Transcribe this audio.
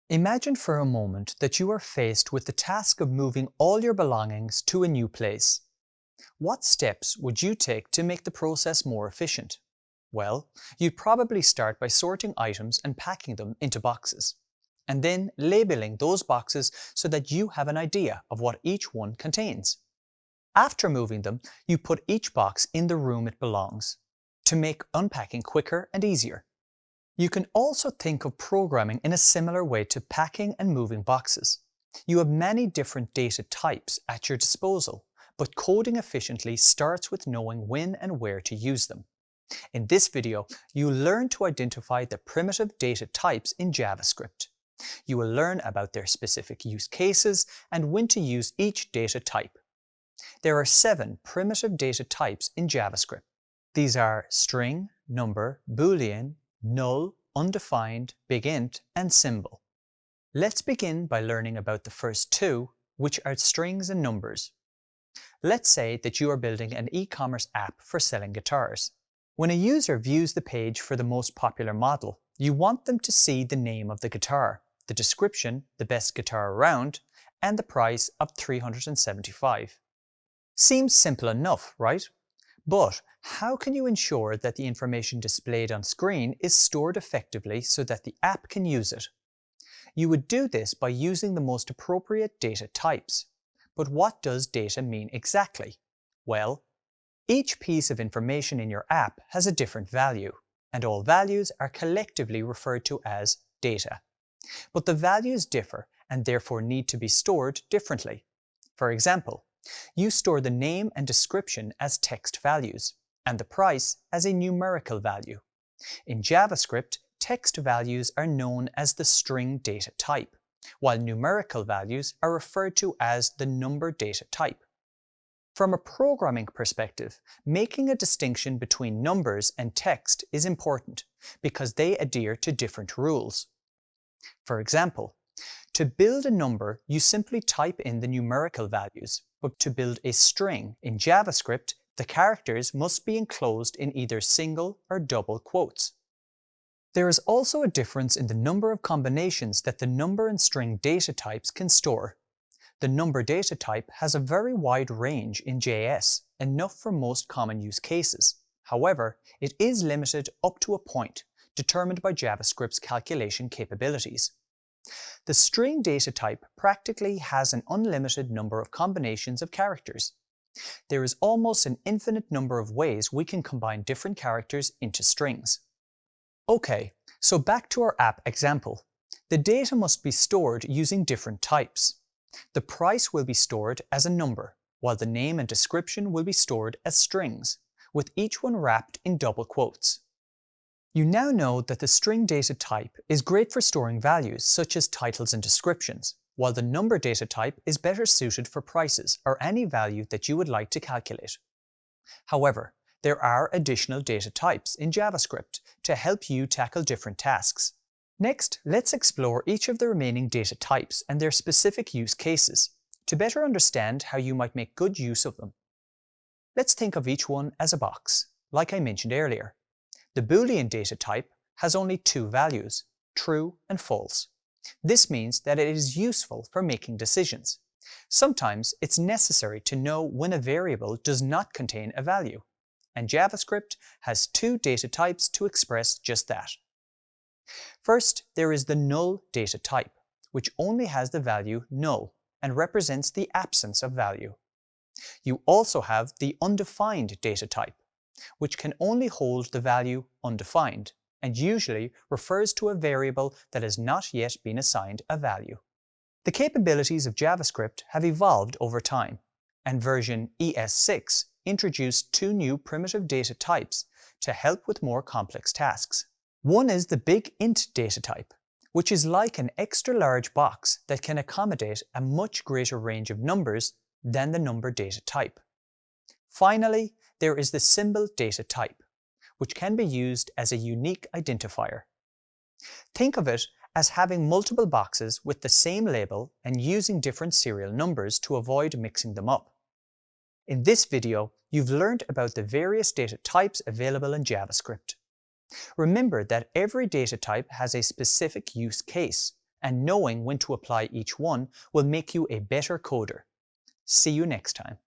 Imagine for a moment that you are faced with the task of moving all your belongings to a new place. What steps would you take to make the process more efficient? Well, you'd probably start by sorting items and packing them into boxes, and then labeling those boxes so that you have an idea of what each one contains. After moving them, you put each box in the room it belongs, to make unpacking quicker and easier. You can also think of programming in a similar way to packing and moving boxes. You have many different data types at your disposal, but coding efficiently starts with knowing when and where to use them. In this video, you'll learn to identify the primitive data types in JavaScript. You will learn about their specific use cases and when to use each data type. There are 7 primitive data types in JavaScript. These are string, number, boolean, null, undefined, big int, and symbol. Let's begin by learning about the first 2, which are strings and numbers. Let's say that you are building an e-commerce app for selling guitars. When a user views the page for the most popular model, you want them to see the name of the guitar, the description, the best guitar around, and the price of $375. Seems simple enough, right? But how can you ensure that the information displayed on screen is stored effectively so that the app can use it? You would do this by using the most appropriate data types. But what does data mean exactly? Well, each piece of information in your app has a different value, and all values are collectively referred to as data. But the values differ and therefore need to be stored differently. For example, you store the name and description as text values, and the price as a numerical value. In JavaScript, text values are known as the string data type, while numerical values are referred to as the number data type. From a programming perspective, making a distinction between numbers and text is important because they adhere to different rules. For example, to build a number, you simply type in the numerical values, but to build a string in JavaScript, the characters must be enclosed in either single or double quotes. There is also a difference in the number of combinations that the number and string data types can store. The number data type has a very wide range in JS, enough for most common use cases. However, it is limited up to a point, determined by JavaScript's calculation capabilities. The string data type practically has an unlimited number of combinations of characters. There is almost an infinite number of ways we can combine different characters into strings. Okay, so back to our app example. The data must be stored using different types. The price will be stored as a number, while the name and description will be stored as strings, with each one wrapped in double quotes. You now know that the string data type is great for storing values such as titles and descriptions, while the number data type is better suited for prices or any value that you would like to calculate. However, there are additional data types in JavaScript to help you tackle different tasks. Next, let's explore each of the remaining data types and their specific use cases to better understand how you might make good use of them. Let's think of each one as a box, like I mentioned earlier. The Boolean data type has only 2 values, true and false. This means that it is useful for making decisions. Sometimes it's necessary to know when a variable does not contain a value, and JavaScript has 2 data types to express just that. First, there is the null data type, which only has the value null and represents the absence of value. You also have the undefined data type, which can only hold the value undefined and usually refers to a variable that has not yet been assigned a value. The capabilities of JavaScript have evolved over time, and version ES6 introduced 2 new primitive data types to help with more complex tasks. One is the big int data type, which is like an extra large box that can accommodate a much greater range of numbers than the number data type. Finally, there is the symbol data type, which can be used as a unique identifier. Think of it as having multiple boxes with the same label and using different serial numbers to avoid mixing them up. In this video, you've learned about the various data types available in JavaScript. Remember that every data type has a specific use case, and knowing when to apply each one will make you a better coder. See you next time.